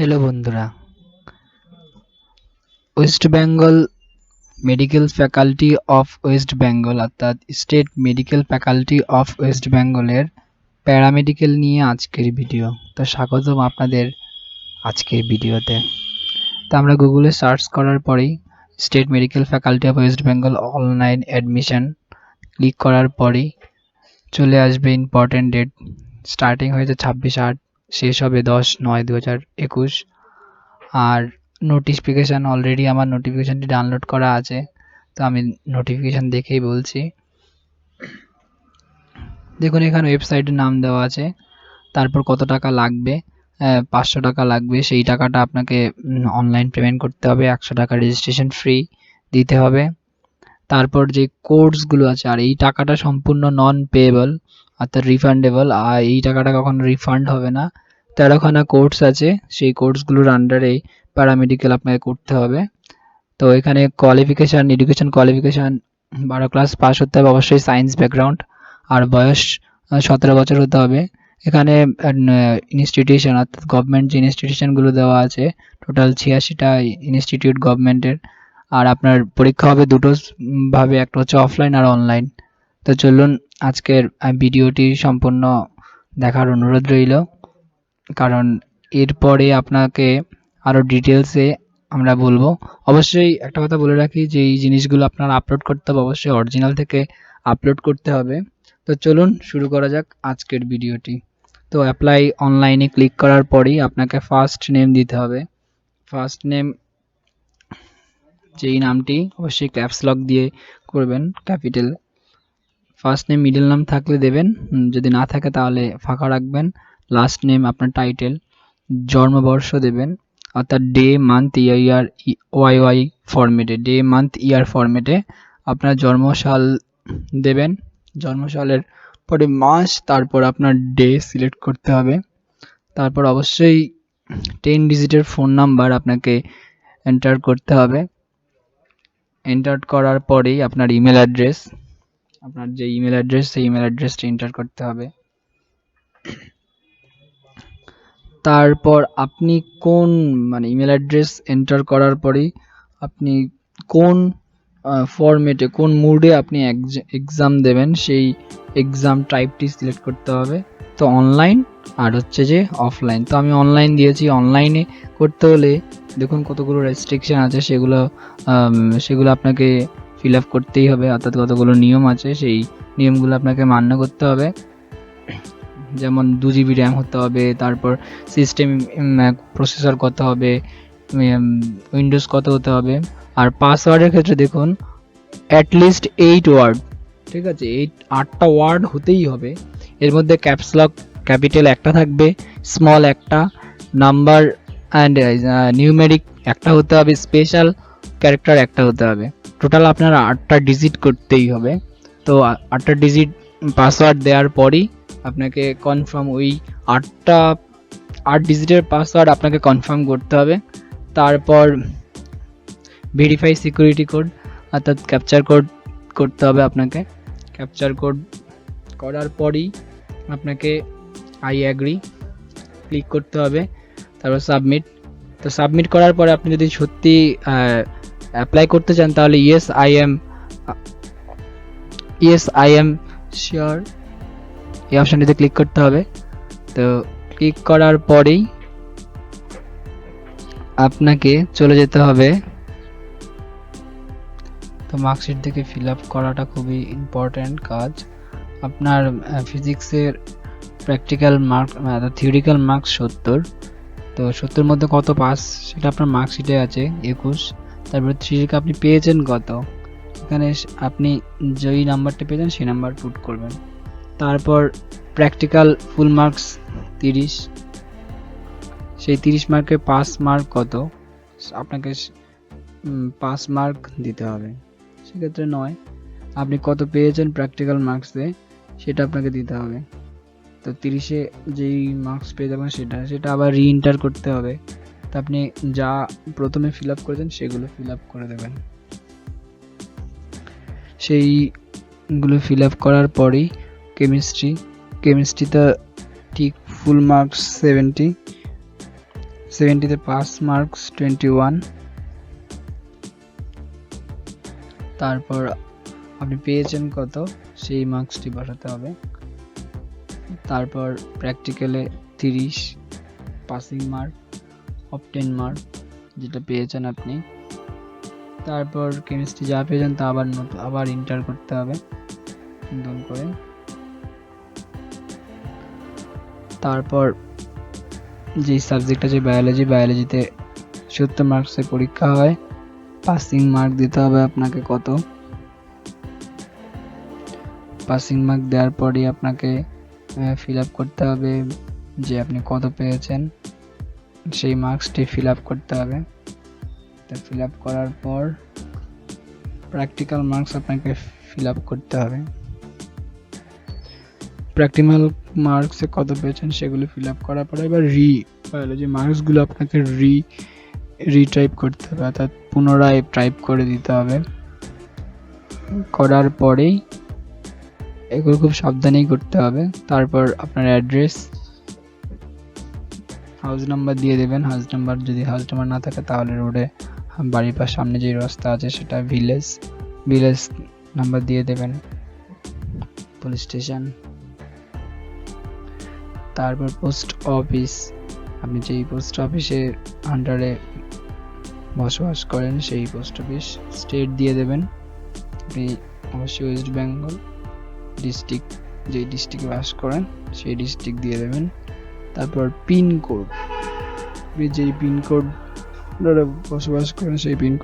Hello বন্ধুরা, West Bengal medical faculty of West Bengal অর্থাৎ state medical faculty of West বেঙ্গলের paramedical নিয়ে আজকের ভিডিও। তো স্বাগতম আপনাদের আজকের ভিডিওতে। তো আমরা গুগলে সার্চ করার পরেই state medical faculty of West Bengal online admission click করার পরেই চলে আসবে ইম্পর্টেন্ট ডেট। স্টার্টিং হয়েছে 26/8, শেষ হবে 10/9/2021। আর নোটিফিকেশান অলরেডি আমার নোটিফিকেশানটি ডাউনলোড করা আছে, তো আমি নোটিফিকেশান দেখেই বলছি। দেখুন এখানে ওয়েবসাইটের নাম দেওয়া আছে, তারপর কত টাকা লাগবে, 500 টাকা লাগবে। সেই টাকাটা আপনাকে অনলাইন পেমেন্ট করতে হবে, 100 টাকা রেজিস্ট্রেশন ফ্রি দিতে হবে। তারপর যে কোর্সগুলো আছে, আর এই টাকাটা সম্পূর্ণ নন পেয়েবল অর্থাৎ রিফান্ডেবল, আর এই টাকাটা কখনো রিফান্ড হবে না। 13খানা কোর্স আছে, সেই কোর্সগুলোর আন্ডারেই প্যারামেডিক্যাল আপনাকে করতে হবে। তো এখানে qualification, education qualification 12 class pass হতে হবে, অবশ্যই সায়েন্স ব্যাকগ্রাউন্ড, আর বয়স 17 বছর হতে হবে। এখানে ইনস্টিটিউশন অর্থাৎ গভর্নমেন্ট যে ইনস্টিটিউশনগুলো দেওয়া আছে, টোটাল 86টা ইনস্টিটিউট গভর্নমেন্টের। আর আপনার পরীক্ষা হবে দুটো ভাবে, একটা হচ্ছে অফলাইন আর অনলাইন। তো চলুন আজকের ভিডিওটি সম্পূর্ণ দেখার অনুরোধ রইল, কারণ এরপরে আপনাকে আরও ডিটেলসে আমরা বলবো। অবশ্যই একটা কথা বলে রাখি যে এই জিনিসগুলো আপনারা আপলোড করতে হবে, অবশ্যই অরিজিনাল থেকে আপলোড করতে হবে। তো চলুন শুরু করা যাক আজকের ভিডিওটি। তো অ্যাপ্লাই অনলাইনে ক্লিক করার পরেই আপনাকে ফার্স্ট নেম দিতে হবে। ফার্স্ট নেম, যেই নামটি অবশ্যই ক্যাপস লক দিয়ে করবেন, ক্যাপিটাল। ফার্স্ট নেম, মিডল নাম থাকলে দেবেন, যদি না থাকে তাহলে ফাঁকা রাখবেন। লাস্ট নেম আপনার টাইটেল, জন্মবর্ষ দেবেন অর্থাৎ ডে মান্থ ইয়ার ওয়াই ফরম্যাটে, ডে মান্থ ইয়ার ফরম্যাটে আপনার জন্মসাল দেবেন। জন্মসালের পরে মাস, তারপর আপনার ডে সিলেক্ট করতে হবে। তারপর অবশ্যই 10 ডিজিটের ফোন নাম্বার আপনাকে এন্টার করতে হবে। এন্টার করার পরেই আপনার ইমেল অ্যাড্রেস, আপনার যে ইমেল অ্যাড্রেস সেই ইমেল অ্যাড্রেসটা এন্টার করতে হবে। তারপর আপনি কোন ইমেল অ্যাড্রেস এন্টার করার পরেই আপনি কোন ফরম্যাটে, কোন মুডে আপনি এক্সাম দেবেন সেই এক্সাম টাইপটি সিলেক্ট করতে হবে। তো অনলাইন আর হচ্ছে যে অফলাইন। তো আমি অনলাইন দিয়েছি। অনলাইনে করতে হলে দেখুন কতগুলো রেস্ট্রিকশন আছে, সেগুলো আপনাকে ফিল আপ করতেই হবে, অর্থাৎ কতগুলো নিয়ম আছে, সেই নিয়মগুলো আপনাকে মান্য করতে হবে। যেমন 2 GB র্যাম হতে হবে, তারপর সিস্টেম প্রসেসর কত হবে, উইন্ডোজ কত হতে হবে। আর পাসওয়ার্ডের ক্ষেত্রে দেখুন অ্যাটলিস্ট 8 ওয়ার্ড, ঠিক আছে, 8টা ওয়ার্ড হতেই হবে। এর মধ্যে ক্যাপস লক ক্যাপিটাল একটা থাকবে, স্মল একটা, নাম্বার অ্যান্ড নিউমেরিক একটা হতে হবে, স্পেশাল ক্যারেক্টার একটা হতে হবে। টোটাল আপনার 8টা ডিজিট করতেই হবে। তো 8টা ডিজিট পাসওয়ার্ড দেওয়ার পরই আপনাকে কনফার্ম, ওই 8 ডিজিটের পাসওয়ার্ড আপনাকে কনফার্ম করতে হবে। তারপর ভেরিফাই সিকিউরিটি কোড অর্থাৎ ক্যাপচার কোড করতে হবে আপনাকে। ক্যাপচার কোড করার পরই আপনাকে আই অ্যাগ্রি ক্লিক করতে হবে, তারপর সাবমিট। তো সাবমিট করার পরে আপনি যদি সত্যি অ্যাপ্লাই করতে চান তাহলে ইয়েস আই এম শিওর এই অপশানটিতে ক্লিক করতে হবে। তো ক্লিক করার পরেই আপনাকে চলে যেতে হবে। তো মার্কশিট থেকে ফিল আপ করাটা খুবই ইম্পর্ট্যান্ট কাজ। আপনার ফিজিক্সের প্র্যাকটিক্যাল মার্ক, থিওরিক্যাল মার্কস 70। তো 70 মধ্যে কত পাস সেটা আপনার মার্কশিটে আছে 21। তারপরে 3 আপনি পেয়েছেন কত, এখানে আপনি যেই নাম্বারটা পেয়েছেন সেই নাম্বার পুট করবেন। তারপর প্র্যাকটিক্যাল ফুল মার্কস 30, সেই 30 মার্কে পাস মার্ক কত আপনাকে 5 মার্ক দিতে হবে। সেক্ষেত্রে নয়, আপনি কত পেয়েছেন প্র্যাকটিক্যাল মার্কসে সেটা আপনাকে দিতে হবে। তো 30-এ যেই মার্কস পেয়ে যাবেন সেটা আবার রিএন্টার করতে হবে। তো আপনি যা প্রথমে ফিল আপ করেছেন সেগুলো ফিল আপ করে দেবেন। সেইগুলো ফিল আপ করার পরেই কেমিস্ট্রিতে ঠিক ফুল মার্কস 70, 70-তে পাস মার্কস 21। তারপর আপনি পেয়েছেন কত সেই মার্কসটি বসাতে হবে। তারপর প্র্যাকটিক্যালে 30 পাসিং মার্ক অফ 10 মার্ক যেটা পেয়েছেন আপনি। তারপর কেমিস্ট্রি যা পেয়েছেন তা আবার ইন্টার করতে হবে নতুন করে। তারপর যে সাবজেক্ট আছে বায়োলজিতে 70 মার্কসের পরীক্ষা হয়, পাসিং মার্ক দিতে হবে আপনাকে কত। পাসিং মার্ক দেওয়ার পরই আপনাকে ফিল আপ করতে হবে যে আপনি কত পেয়েছেন, সেই মার্কসটি ফিল আপ করতে হবে। তো ফিল আপ করার পর প্র্যাকটিক্যাল মার্কস আপনাকে ফিল আপ করতে হবে। প্র্যাকটিক্যাল মার্কসে কত পেয়েছেন সেগুলো ফিল আপ করার পরে এবার বায়োলজি মার্কসগুলো আপনাকে রিটাইপ করতে হবে, অর্থাৎ পুনরায় টাইপ করে দিতে হবে। করার পরেই এগুলো খুব সাবধানেই করতে হবে। তারপর আপনার অ্যাড্রেস, হাউস নাম্বার দিয়ে দেবেন। হাউস নাম্বার যদি হাউস নাম্বার না থাকে তাহলে রোডে বাড়ির পাশে সামনে যে রাস্তা আছে সেটা ভিলেজ নাম্বার দিয়ে দেবেন, পুলিশ স্টেশন। তারপর পোস্ট অফিস, আপনি যেই পোস্ট অফিসের আন্ডারে বসবাস করেন সেই পোস্ট অফিস। স্টেট দিয়ে দেবেন, আপনি অবশ্যই ওয়েস্ট বেঙ্গল। ডিস্ট্রিক্ট, যেই ডিস্ট্রিক্টে বাস করেন সেই ডিস্ট্রিক্ট দিয়ে দেবেন। তারপর পিনকোড, আপনি যেই পিনকোড বসবাস করেন সেই পিনকোড